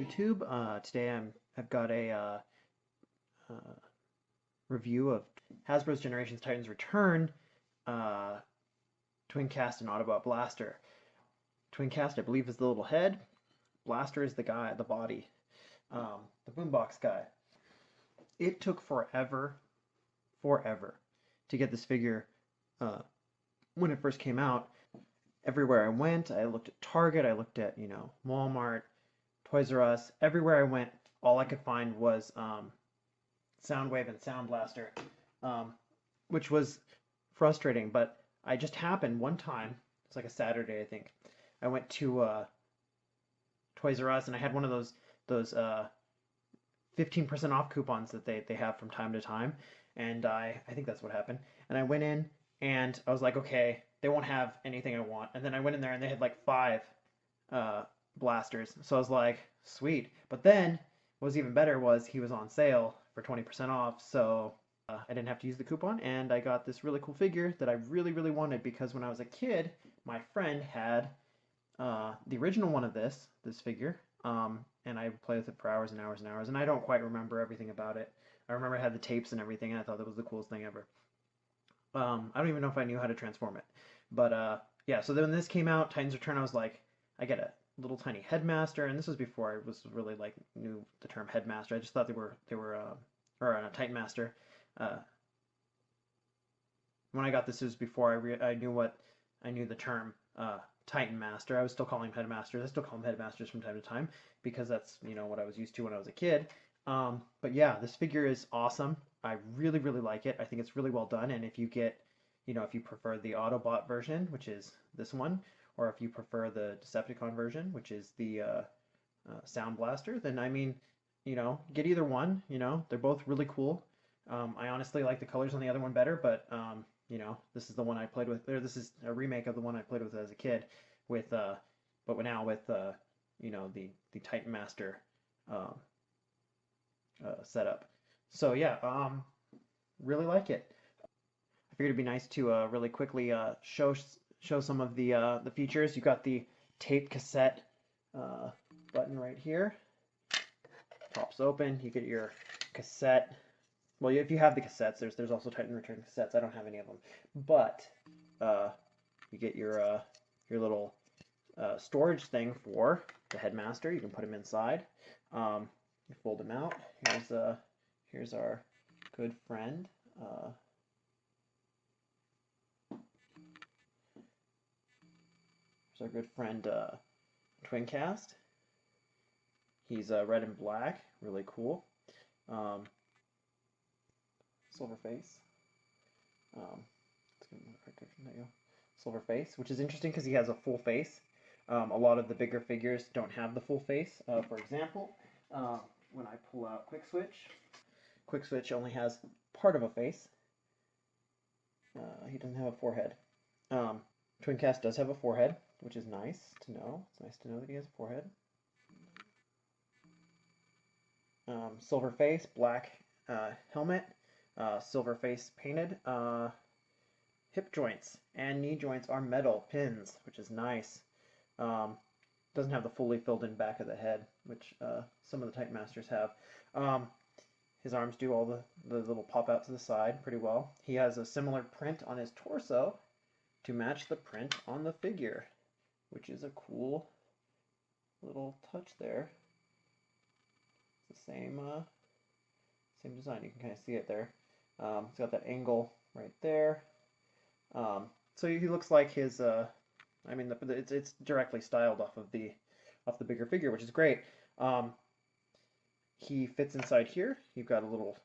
YouTube. Today I've got a review of Hasbro's Generations Titans Return Twin Cast and Autobot Blaster. Twin Cast, I believe, is the little head. Blaster is the guy, the body, the boombox guy. It took forever to get this figure when it first came out. Everywhere I went, I looked at Target, I looked at, Walmart, Toys R Us. Everywhere I went, all I could find was Soundwave and Sound Blaster, which was frustrating. But I just happened one time, it's like a Saturday, I think. I went to Toys R Us and I had one of those 15% off coupons that they have from time to time, and I think that's what happened. And I went in and I was like, okay, they won't have anything I want. And then I went in there and they had like 5 blasters. So I was like, sweet. But then what was even better was he was on sale for 20% off. So I didn't have to use the coupon, and I got this really cool figure that I really, really wanted because when I was a kid, my friend had the original one of this figure, and I would play with it for hours and hours and hours, and I don't quite remember everything about it. I remember it had the tapes and everything, and I thought that was the coolest thing ever. I don't even know if I knew how to transform it. But yeah, so then when this came out, Titans Return, I was like, I get a little tiny headmaster, and this was before I was really like knew the term headmaster. I just thought they were or a Titan Master. When I got this, it was before I knew the term Titan Master. I was still calling them headmasters. I still call them headmasters from time to time because that's what I was used to when I was a kid. But yeah, this figure is awesome. I really, really like it. I think it's really well done. And if you get, if you prefer the Autobot version, which is this one, or if you prefer the Decepticon version, which is the Sound Blaster, then I mean, get either one. They're both really cool. I honestly like the colors on the other one better, but this is the one I played with. Or this is a remake of the one I played with as a kid, but now with the Titan Master setup. So yeah, really like it. I figured it'd be nice to really quickly show some of the features. You got the tape cassette button right here. Pops open. You get your cassette. Well, if you have the cassettes, there's also Titan Return cassettes. I don't have any of them, but you get your little storage thing for the headmaster. You can put him inside. You fold him out. Here's our good friend. Here's our good friend Twin Cast. He's red and black, really cool. Silver face. Silver face, which is interesting because he has a full face. A lot of the bigger figures don't have the full face. For example, when I pull out Quick Switch only has part of a face. He doesn't have a forehead. Twin Cast does have a forehead, which is nice to know. It's nice to know that he has a forehead. Silver face, black helmet, silver face painted. Hip joints and knee joints are metal pins, which is nice. Doesn't have the fully filled in back of the head, which some of the Titan Masters have. His arms do all the little pop out to the side pretty well. He has a similar print on his torso to match the print on the figure, which is a cool little touch there. It's the same design. You can kind of see it there. It's got that angle right there. So he looks like his. I mean, it's directly styled off the bigger figure, which is great. He fits inside here. You've got a little.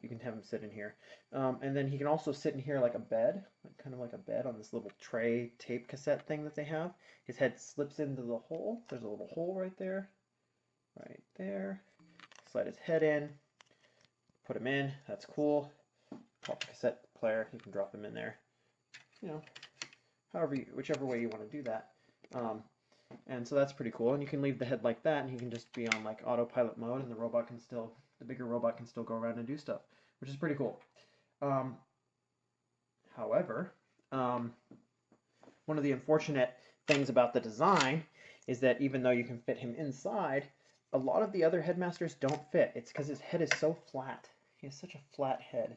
You can have him sit in here, and then he can also sit in here like a bed, kind of like a bed on this little tray tape cassette thing that they have. His head slips into the hole. There's a little hole right there. Right there. Slide his head in. Put him in. That's cool. Pop the cassette player. You can drop him in there. Whichever way you want to do that. And so that's pretty cool. And you can leave the head like that, and he can just be on like autopilot mode, and the bigger robot can still go around and do stuff, which is pretty cool. However, one of the unfortunate things about the design is that even though you can fit him inside, a lot of the other Headmasters don't fit. It's because his head is so flat. He has such a flat head.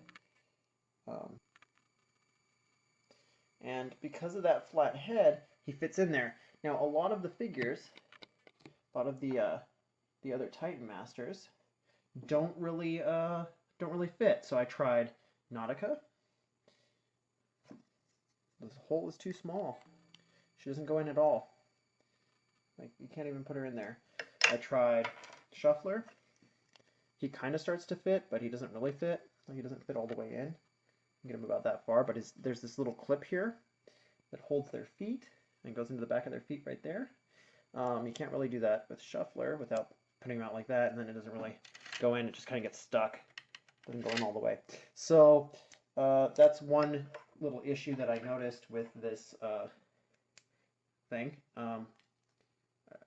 And because of that flat head, he fits in there. Now, a lot of the figures, a lot of the other Titan Masters, don't really fit. So I tried Nautica. This hole is too small. She doesn't go in at all. Like, you can't even put her in there. I tried Shuffler. He kind of starts to fit, but he doesn't really fit. He doesn't fit all the way in. Get him about that far, but there's this little clip here that holds their feet and goes into the back of their feet right there. You can't really do that with Shuffler without putting him out like that, and then it doesn't really go in. It just kind of gets stuck. Doesn't go in all the way. So that's one little issue that I noticed with this thing.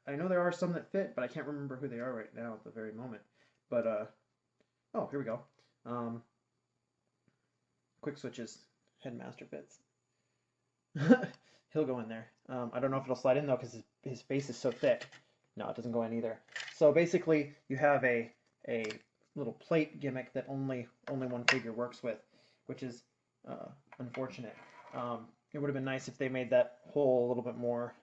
I know there are some that fit, but I can't remember who they are right now at the very moment. But oh, here we go. Quick Switches Headmaster fits. He'll go in there. I don't know if it'll slide in though because his face is so thick. No, it doesn't go in either. So basically, you have a little plate gimmick that only one figure works with, which is unfortunate. It would have been nice if they made that hole a little bit more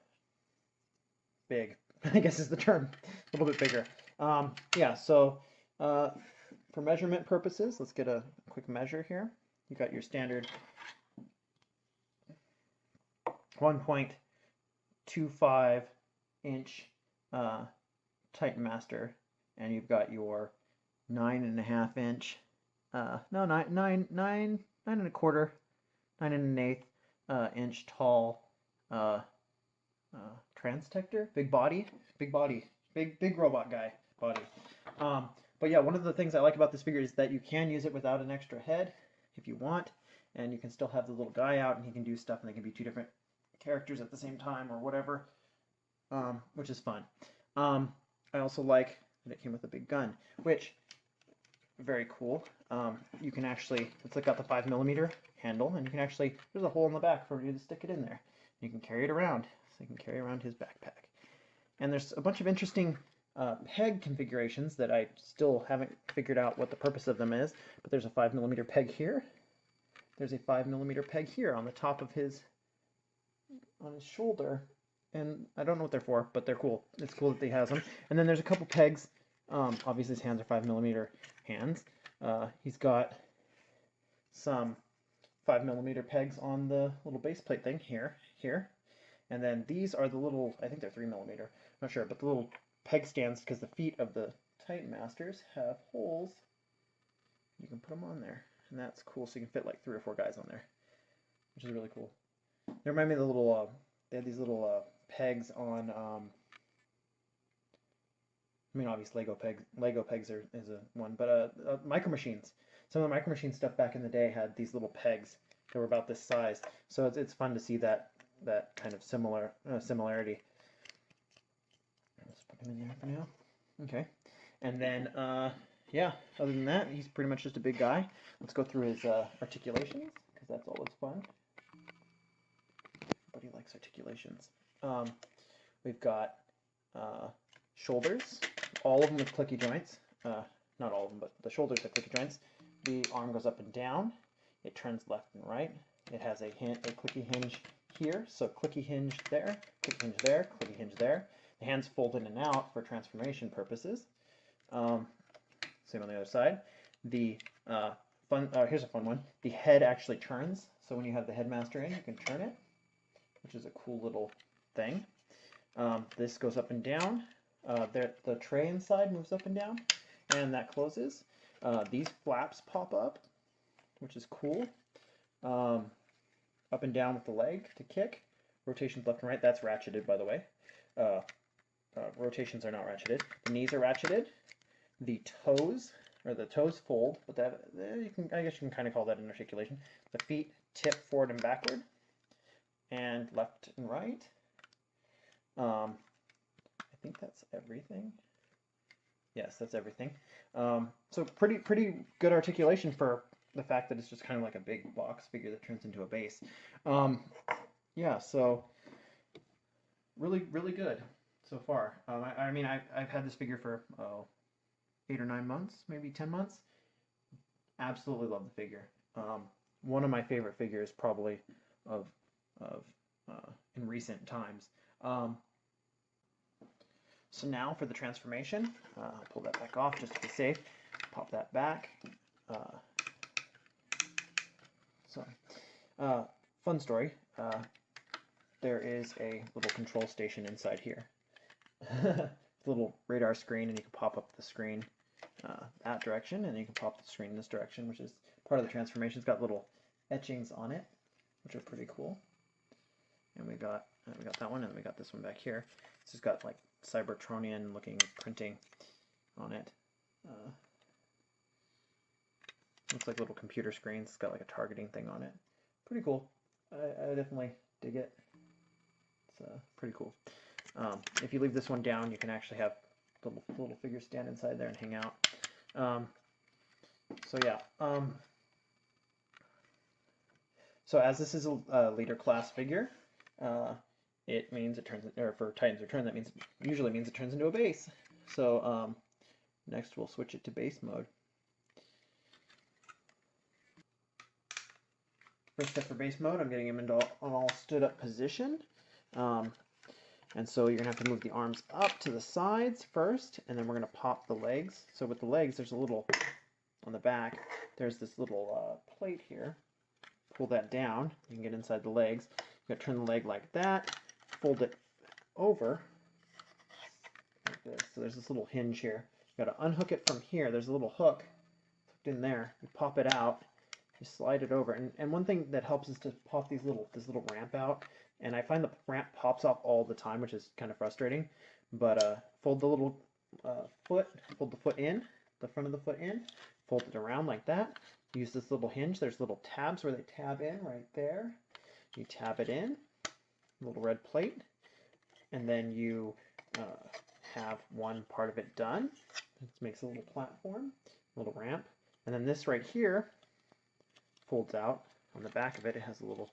big. I guess is the term. A little bit bigger. Yeah. So for measurement purposes, let's get a quick measure here. You got your standard 1.25 inch Titan Master, and you've got your 9.5 inch, no, nine and a quarter, 9 1/8 inch tall Transtector, big robot guy body. But yeah, one of the things I like about this figure is that you can use it without an extra head if you want, and you can still have the little guy out and he can do stuff, and they can be two different characters at the same time or whatever, which is fun. I also like that it came with a big gun, which very cool. You can actually, it's like got the 5mm handle, and you can actually, there's a hole in the back for you to stick it in there. You can carry it around, so you can carry around his backpack. And there's a bunch of interesting peg configurations that I still haven't figured out what the purpose of them is, but there's a 5mm peg here. There's a 5mm peg here on the top of his shoulder, and I don't know what they're for, but they're cool. It's cool that he has them. And then there's a couple pegs. Obviously his hands are 5mm hands. He's got some 5mm pegs on the little base plate thing here. And then these are the little, I think they're 3mm, I'm not sure, but the little peg stands, because the feet of the Titan Masters have holes. You can put them on there, and that's cool, so you can fit like 3 or 4 guys on there, which is really cool. They remind me of the little, they had these little pegs on, I mean, obviously Lego pegs is a one, but Micro Machines. Some of the Micro Machine stuff back in the day had these little pegs that were about this size, so it's fun to see that kind of similarity. Let's put him in there for now. Okay, and then yeah, other than that, he's pretty much just a big guy. Let's go through his articulations, because that's always fun. Everybody likes articulations. We've got shoulders, all of them with clicky joints. Not all of them, but the shoulders have clicky joints. The arm goes up and down. It turns left and right. It has a clicky hinge here, so clicky hinge there, clicky hinge there, clicky hinge there. The hands fold in and out for transformation purposes. Same on the other side. The here's a fun one. The head actually turns, so when you have the Headmaster in, you can turn it, which is a cool little thing. This goes up and down. The tray inside moves up and down, and that closes. These flaps pop up, which is cool. Up and down with the leg to kick. Rotations left and right. That's ratcheted, by the way. Rotations are not ratcheted. The knees are ratcheted. The toes fold, but I guess you can kind of call that an articulation. The feet tip forward and backward, and left and right. I think that's everything. Yes, that's everything. So pretty good articulation for the fact that it's just kind of like a big box figure that turns into a base. Yeah, so really good. so far. I mean, I've had this figure for 8 or 9 months, maybe 10 months. Absolutely love the figure. One of my favorite figures, probably of in recent times. So now for the transformation, I'll pull that back off just to be safe. Pop that back. Fun story. There is a little control station inside here. Little radar screen, and you can pop up the screen that direction, and you can pop the screen this direction, which is part of the transformation. It's got little etchings on it, which are pretty cool. And we got that one, and we got this one back here. This has got like Cybertronian looking printing on it. Looks like little computer screens. It's got like a targeting thing on it. Pretty cool. I definitely dig it. It's pretty cool. If you leave this one down, you can actually have the little figures stand inside there and hang out. So yeah. So as this is a leader class figure, it means it turns, or for Titan's Return, that means usually means it turns into a base. So next we'll switch it to base mode. First step for base mode, I'm getting him into an all stood up position. And so you're going to have to move the arms up to the sides first, and then we're going to pop the legs. So with the legs, there's a little, on the back, there's this little plate here. Pull that down, you can get inside the legs. You got to turn the leg like that, fold it over, like this. So there's this little hinge here. You got to unhook it from here. There's a little hook hooked in there. You pop it out. You slide it over, and one thing that helps is to pop this little ramp out, and I find the ramp pops off all the time, which is kind of frustrating. But fold the little fold the foot in, the front of the foot in, fold it around like that. Use this little hinge. There's little tabs where they tab in right there. You tab it in, little red plate, and then you have one part of it done. It makes a little platform, a little ramp, and then this right here folds out. On the back of it, it has a little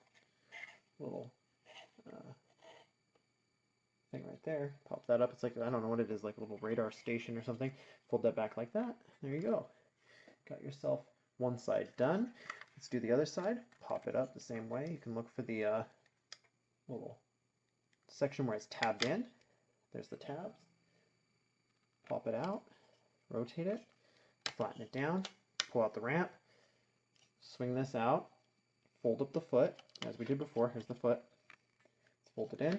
thing right there. Pop that up. It's like, I don't know what it is, like a little radar station or something. Fold that back like that. There you go. Got yourself one side done. Let's do the other side. Pop it up the same way. You can look for the little section where it's tabbed in. There's the tabs. Pop it out. Rotate it. Flatten it down. Pull out the ramp. Swing this out, fold up the foot, as we did before. Here's the foot. Let's fold it in,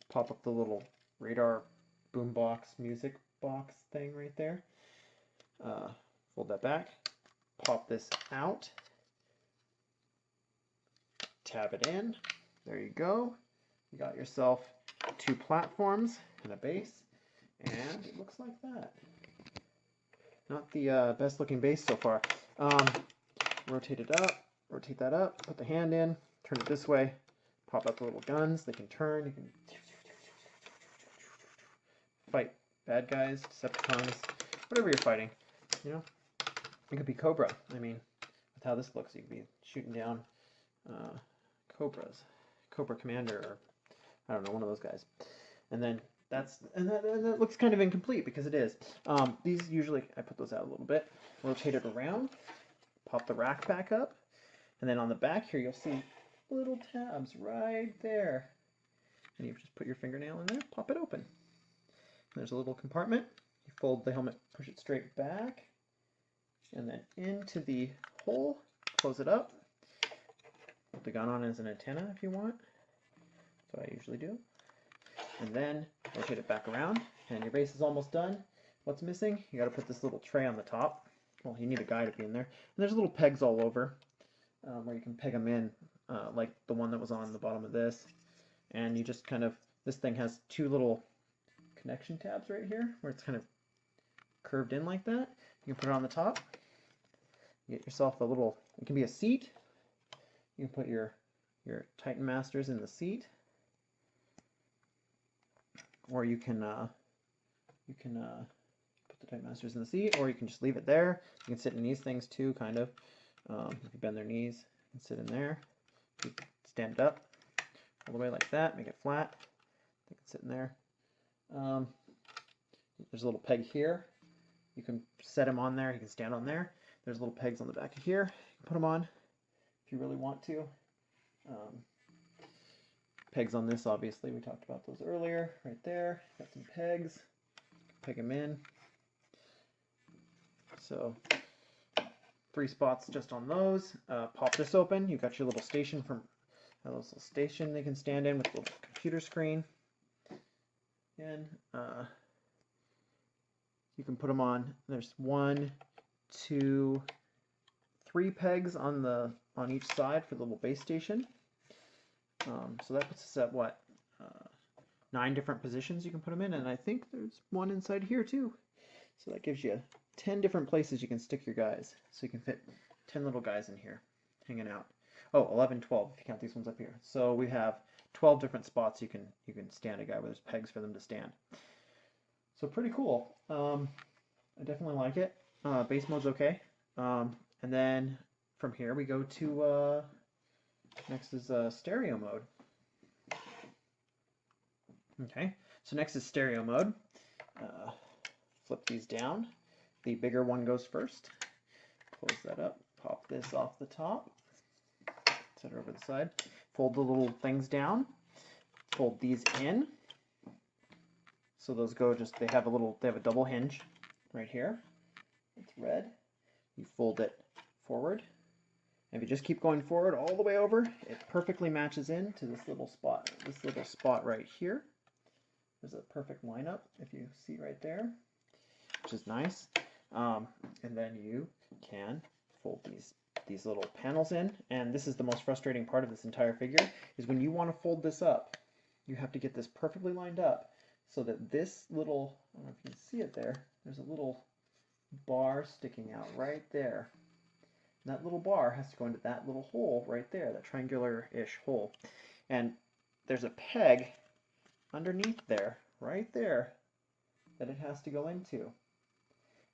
pop up the little radar boombox music box thing right there. Fold that back, pop this out, tab it in. There you go. You got yourself two platforms and a base, and it looks like that. Not the best looking base so far. Rotate it up, rotate that up, put the hand in, turn it this way, pop out the little guns. They can turn, you can fight bad guys, Decepticons, whatever you're fighting, you know. It could be Cobra. I mean, with how this looks, you could be shooting down Cobras, Cobra Commander, or I don't know, one of those guys. And then that looks kind of incomplete because it is. These usually, I put those out a little bit, rotate it around, pop the rack back up, and then on the back here you'll see little tabs right there. And you just put your fingernail in there, pop it open. There's a little compartment. You fold the helmet, push it straight back, and then into the hole, close it up. Put the gun on as an antenna if you want. That's what I usually do. And then rotate it back around, and your base is almost done. What's missing? You got to put this little tray on the top. Well, you need a guy to be in there. And there's little pegs all over where you can peg them in, like the one that was on the bottom of this. And you just kind of, this thing has two little connection tabs right here where it's kind of curved in like that. You can put it on the top. You get yourself a little, it can be a seat. You can put your Titan Masters in the seat. Or you can put the Titan Masters in the seat, or you can just leave it there. You can sit in these things too, kind of. If you bend their knees, you can sit in there. You stand it up all the way like that, make it flat. They can sit in there. There's a little peg here. You can set him on there. He can stand on there. There's little pegs on the back of here. You can put them on if you really want to. Pegs on this, obviously. We talked about those earlier. Right there. Got some pegs. Peg them in. So 3 spots just on those. Pop this open. You've got your little station from a little station they can stand in with a little computer screen. Again, you can put them on. There's 1, 2, 3 pegs on each side for the little base station. So that puts us at what? 9 different positions you can put them in, and I think there's one inside here too. So that gives you 10 different places you can stick your guys. So you can fit 10 little guys in here hanging out. Oh, 11, 12 if you count these ones up here. So we have 12 different spots you can stand a guy where there's pegs for them to stand. So pretty cool. I definitely like it. Base mode's okay. And then from here we go to next is stereo mode. Okay, so next is stereo mode. Flip these down. The bigger one goes first. Close that up. Pop this off the top. Set it over the side. Fold the little things down. Fold these in. So those go just, they have a double hinge right here. It's red. You fold it forward. And if you just keep going forward all the way over, it perfectly matches into this little spot right here. There's a perfect lineup, if you see right there, which is nice. And then you can fold these little panels in, and this is the most frustrating part of this entire figure, is when you want to fold this up, you have to get this perfectly lined up so that this little, I don't know if you can see it there, there's a little bar sticking out right there. And that little bar has to go into that little hole right there, that triangular-ish hole. And there's a peg underneath there, right there, that it has to go into.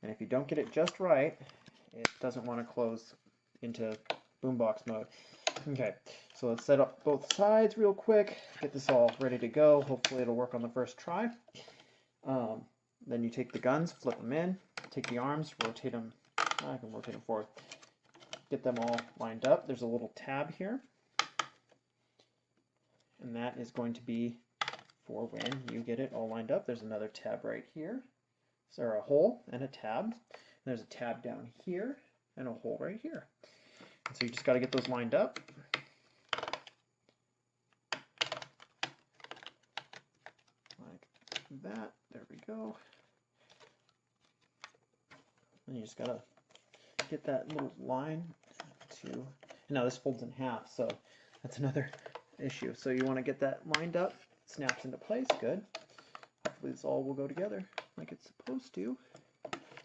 And if you don't get it just right, it doesn't want to close into boombox mode. Okay, so let's set up both sides real quick, get this all ready to go. Hopefully it'll work on the first try. Then you take the guns, flip them in, take the arms, rotate them, I can rotate them forward. Get them all lined up. There's a little tab here, and that is going to be for when you get it all lined up. There's another tab right here. So a hole and a tab. There's a tab down here and a hole right here. And so you just got to get those lined up. Like that. There we go. And you just got to get that little line to... And now this folds in half, so that's another issue. So you want to get that lined up. It snaps into place. Good. Hopefully this all will go together like it's supposed to.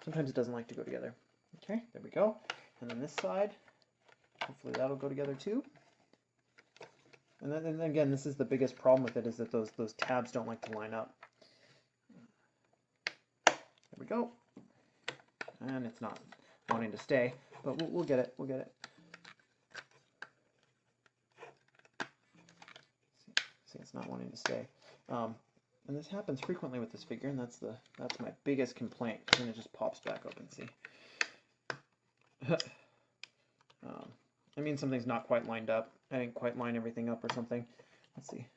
Sometimes it doesn't like to go together. Okay, there we go. And then this side, hopefully that'll go together too. And then again, this is the biggest problem with it, is that those tabs don't like to line up. There we go. And it's not wanting to stay, but we'll get it. We'll get it. See, it's not wanting to stay. And this happens frequently with this figure, and that's my biggest complaint. And then it just pops back open. See, I mean something's not quite lined up. I didn't quite line everything up or something. Let's see.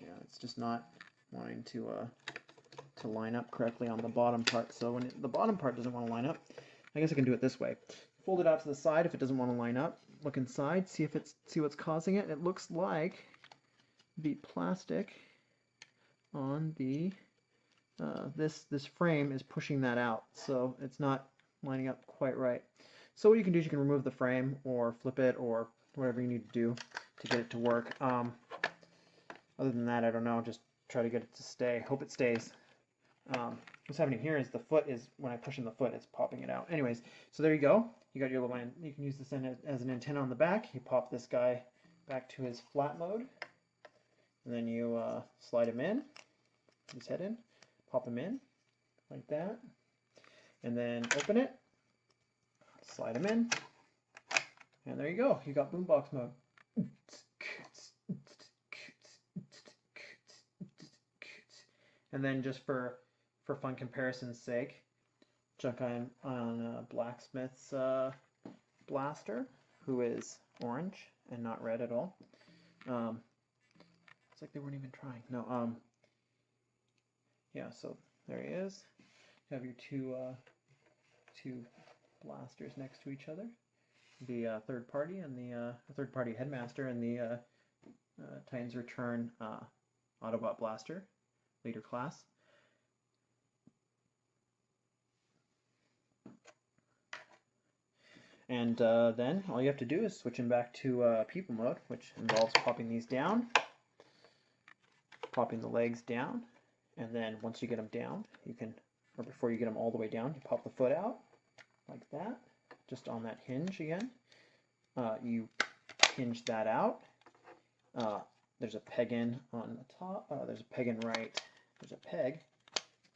Yeah, it's just not wanting to line up correctly on the bottom part. So when the bottom part doesn't want to line up, I guess I can do it this way. Fold it out to the side if it doesn't want to line up. Look inside, see what's causing it. It looks like the plastic on the this frame is pushing that out, so it's not lining up quite right. So what you can do is you can remove the frame or flip it or whatever you need to do to get it to work. Other than that, I don't know. Just try to get it to stay. Hope it stays. What's happening here is the foot is, when I push in the foot, it's popping it out. Anyways, so there you go. You got your little, you can use this as an antenna on the back. You pop this guy back to his flat mode, and then you slide him in, his head in, pop him in like that, and then open it, slide them in, and there you go. You got boombox mode. And then just for fun comparison's sake, check on Blacksmith's blaster, who is orange and not red at all. It's like they weren't even trying. No, yeah, so there he is. You have your two blasters next to each other. The third party and the third party headmaster and the Titans Return Autobot blaster, leader class. And then all you have to do is switch him back to people mode, which involves popping these down, popping the legs down, and then once you get them down, you can, or before you get them all the way down, you pop the foot out like that, just on that hinge again. You hinge that out. There's a peg in on the top. There's a peg in right. There's a peg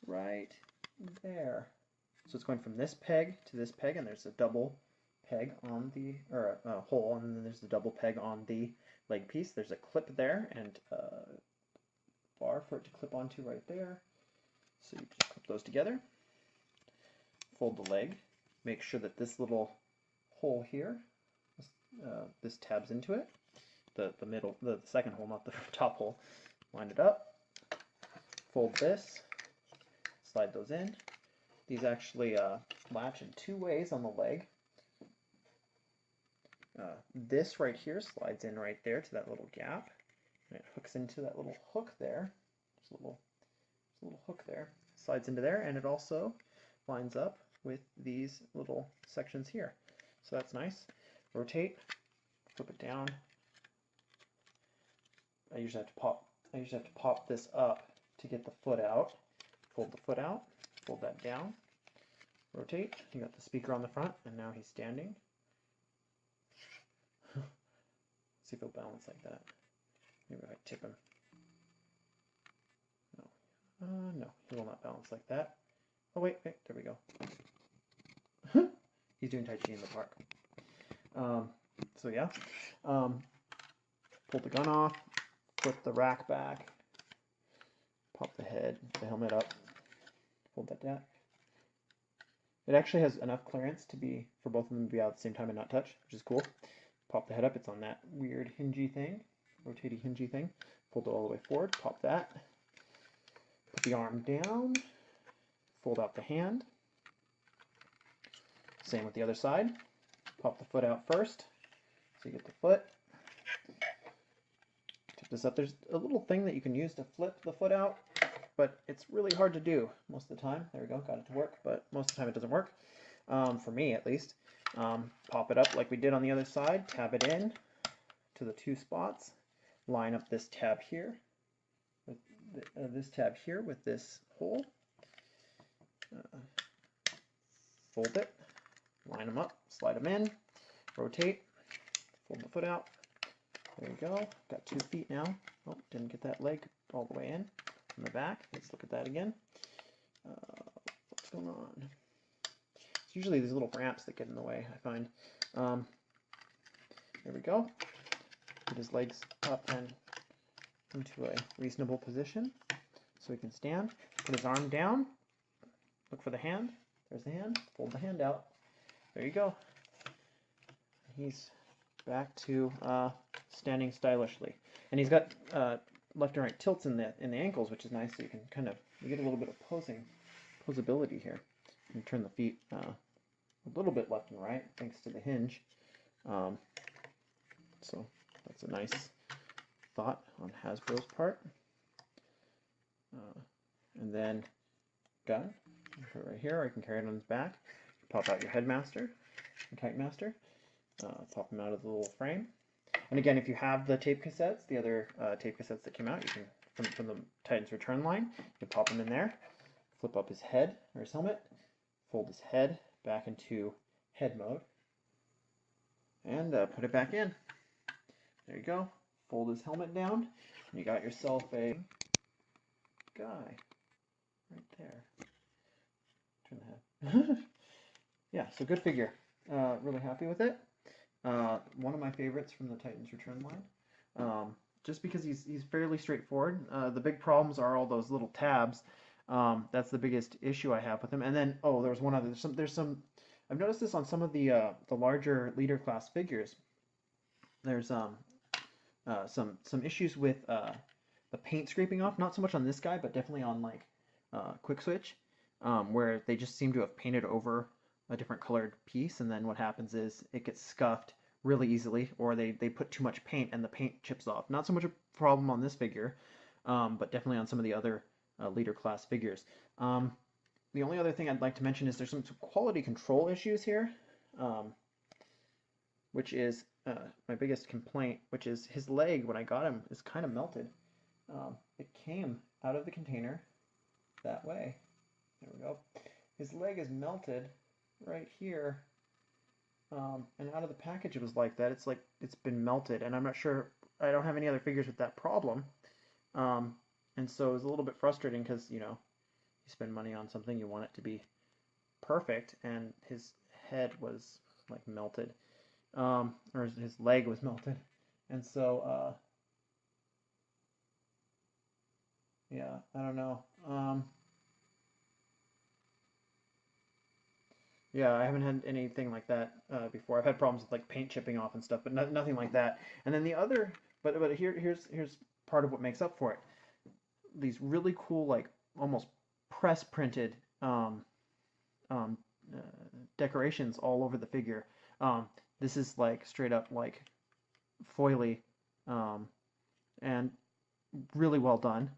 right there. So it's going from this peg to this peg, and there's a double peg on the, or a hole, and then there's the double peg on the leg piece. There's a clip there and a bar for it to clip onto right there. So you just clip those together, fold the leg, make sure that this little hole here, this tabs into it, the middle, the second hole, not the top hole. Line it up, fold this, slide those in. These actually latch in two ways on the leg. This right here slides in right there to that little gap, and it hooks into that little hook there. There's a little hook there, slides into there, and it also lines up with these little sections here. So that's nice. Rotate, flip it down. I usually have to pop this up to get the foot out. Fold the foot out, fold that down, rotate. You got the speaker on the front, and now he's standing. See if he'll balance like that. Maybe if I tip him. No. No, he will not balance like that. Oh wait, there we go. He's doing Tai Chi in the park. So yeah, pull the gun off, flip the rack back, pop the head, the helmet up, fold that down. It actually has enough clearance to be, for both of them to be out at the same time and not touch, which is cool. Pop the head up, it's on that weird hingy thing, rotating hingy thing. Fold it all the way forward, pop that. Put the arm down, fold out the hand. Same with the other side. Pop the foot out first, so you get the foot. Tip this up. There's a little thing that you can use to flip the foot out, but it's really hard to do most of the time. There we go, got it to work, but most of the time it doesn't work, for me at least. Pop it up like we did on the other side, tab it in to the two spots, line up this tab here with this tab here with this hole, fold it, line them up, slide them in, rotate, fold the foot out. There you go, got 2 feet now. Oh, didn't get that leg all the way in from the back. Let's look at that again. What's going on? It's usually these little ramps that get in the way, I find. There we go. Get his legs up and into a reasonable position so he can stand. Put his arm down. Look for the hand. There's the hand. Fold the hand out. There you go. He's back to standing stylishly. And he's got left and right tilts in the ankles, which is nice, so you can kind of, you get a little bit of posability here. And turn the feet a little bit left and right thanks to the hinge. So that's a nice thought on Hasbro's part. And then gun, put it right here, or you can carry it on his back. Pop out your headmaster, your Titan Master, pop them out of the little frame. And again, if you have the tape cassettes, the other tape cassettes that came out, you can from the Titans Return line, you can pop them in there, flip up his head or his helmet, fold his head back into head mode, and put it back in. There you go. Fold his helmet down, and you got yourself a guy right there. Turn the head. Yeah, so good figure. Really happy with it. One of my favorites from the Titans Return line. Just because he's fairly straightforward. The big problems are all those little tabs. That's the biggest issue I have with him. And then, oh, there was one other. There's some. I've noticed this on some of the larger leader class figures. There's some issues with the paint scraping off. Not so much on this guy, but definitely on like Quick Switch, where they just seem to have painted over a different colored piece, and then what happens is it gets scuffed really easily, or they put too much paint and the paint chips off. Not so much a problem on this figure, but definitely on some of the other leader class figures. The only other thing I'd like to mention is there's some quality control issues here, which is my biggest complaint, which is his leg, when I got him, is kind of melted. It came out of the container that way. There we go. His leg is melted right here. And out of the package it was like that. It's like it's been melted, and I'm not sure. I don't have any other figures with that problem. And so it was a little bit frustrating because, you spend money on something, you want it to be perfect, and his head was like melted. Or his leg was melted. And so, yeah, I don't know. Yeah, I haven't had anything like that before. I've had problems with like paint chipping off and stuff, but nothing like that. And then the other, but here's part of what makes up for it. These really cool, like almost press printed um, uh, decorations all over the figure. This is like straight up like foily, um, and really well done.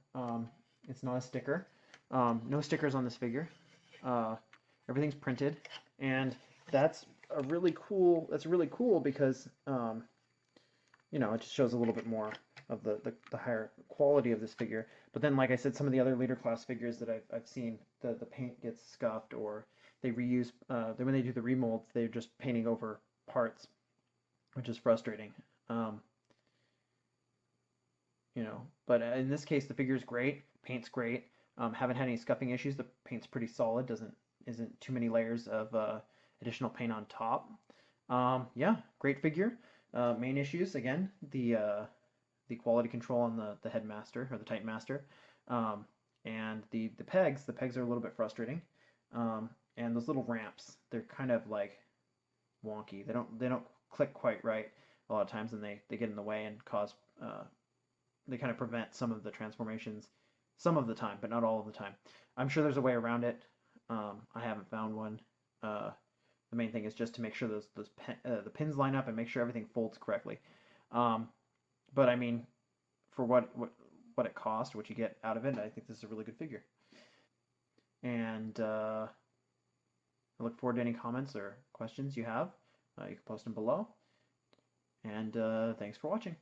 It's not a sticker. No stickers on this figure. Uh, Everything's printed, and that's a really cool. That's really cool because it just shows a little bit more of the higher quality of this figure. But then, like I said, some of the other leader class figures that I've seen, the paint gets scuffed, or they reuse. When they do the remolds, they're just painting over parts, which is frustrating. Um, but in this case, the figure's great, paint's great. Haven't had any scuffing issues. The paint's pretty solid. Doesn't isn't too many layers of additional paint on top. Yeah, great figure. Main issues again, the quality control on the headmaster or the Titan Master, um, and the pegs. The pegs are a little bit frustrating, and those little ramps. They're kind of like wonky. They don't click quite right a lot of times, and they get in the way and cause they kind of prevent some of the transformations some of the time, but not all of the time. I'm sure there's a way around it. I haven't found one. Uh, the main thing is just to make sure the pins line up and make sure everything folds correctly. Um, but I mean, for what it cost, what you get out of it, I think this is a really good figure. And I look forward to any comments or questions you have. You can post them below. And thanks for watching.